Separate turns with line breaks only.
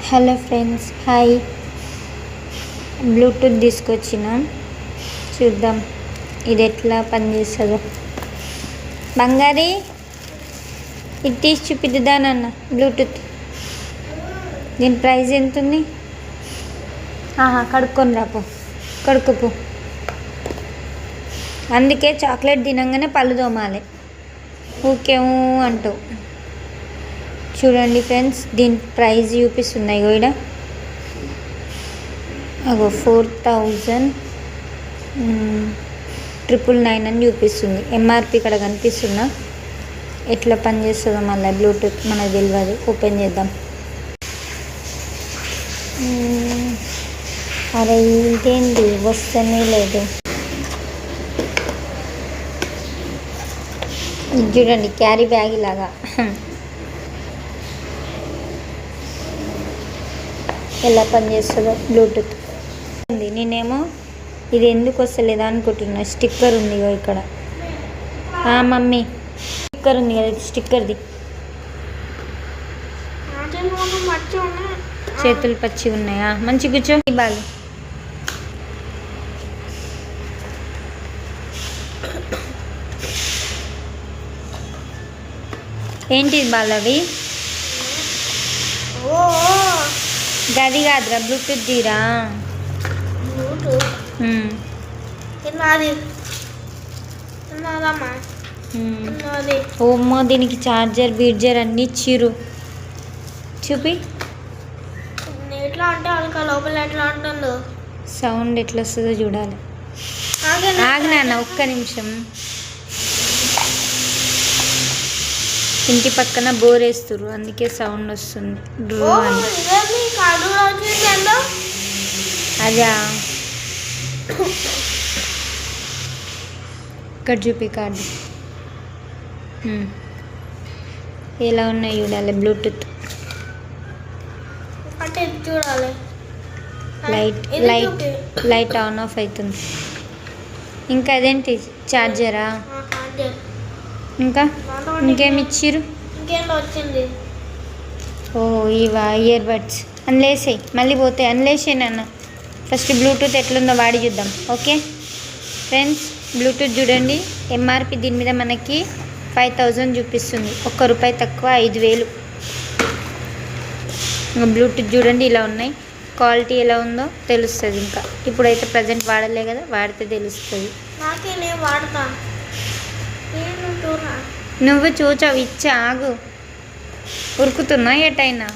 Hello friends, hi. Bluetooth తీసుకొచ్చిన, చూద్దాం ఇది ఎట్లా పనిచేస్తుందో. బంగారీ, ఇది తీసి చూపిద్దానన్న. బ్లూటూత్ దీని ప్రైస్ ఎంత ఉంది? కడుక్కొని రాపో, కడుక్కోపో. అందుకే చాక్లెట్ తినంగానే పళ్ళు తోమాలి, ఊకేమో అంటావు. చూడండి ఫ్రెండ్స్, దీని ప్రైస్ చూపిస్తున్నాయి కూడా. అగో 4,999 అని చూపిస్తుంది. ఎంఆర్పి ఇక్కడ కనిపిస్తుందా? ఎట్లా పనిచేస్తుందో మళ్ళీ బ్లూటూత్ మనకు తెలియదు. ఓపెన్ చేద్దాం. అరే ఇదేంటి వస్తూనే లేదు. ఇది చూడండి, క్యారీ బ్యాగ్ లాగా. ఎలా పనిచేస్తుందో బ్లూటూత్. నేనేమో ఇది ఎందుకు వస్తలేదా అనుకుంటున్నా. స్టిక్కర్ ఉంది ఇక్కడ. మమ్మీ, స్టిక్కర్ ఉంది కదా, స్టిక్కర్ది. చేతులు పచ్చి ఉన్నాయా? మంచి కూర్చో. బాగా ఏంటిది బాలవి? గది కాదురా, బ్లూటూత్ తీరా. ఓమ్మో, దీనికి చార్జర్ బీడ్జర్ అన్ని ఇచ్చిర్రు. చూపి
ఎట్లా అంటే వాళ్ళకి లోపల ఎట్లా ఉంటుందో
సౌండ్ ఎట్లా వస్తుందో చూడాలి. ఆగినాన్న ఒక్క నిమిషం. ఇంటి పక్కన బోర్ వేస్తుర్రు, అందుకే సౌండ్ వస్తుంది. అదా, ఇక్కడ చూపి కార్డు. ఎలా ఉన్నాయి చూడాలి. బ్లూటూత్
చూడాలి.
లైట్ ఆన్ ఆఫ్ అవుతుంది. ఇంకా అదేంటి, చార్జరా? ఇంకా ఇంకేమి ఇచ్చిర్రు? ఓ ఇవా ఇయర్ బడ్స్. అన్లేసాయి, మళ్ళీ పోతాయి. అన్లేసాను. ఫస్ట్ బ్లూటూత్ ఎట్లుందో వాడి చూద్దాం. ఓకే ఫ్రెండ్స్, బ్లూటూత్ చూడండి. ఎంఆర్పి దీని మీద మనకి 5,000 చూపిస్తుంది. ₹1 తక్కువ, 5,000. బ్లూటూత్ చూడండి ఇలా ఉన్నాయి. క్వాలిటీ ఎలా ఉందో తెలుస్తుంది. ఇంకా ఇప్పుడైతే ప్రజెంట్ వాడలే కదా, వాడితే తెలుస్తుంది. నువ్వు చూచావు, ఇచ్చా. ఆగు, ఉరుకుతున్నా ఎటైనా.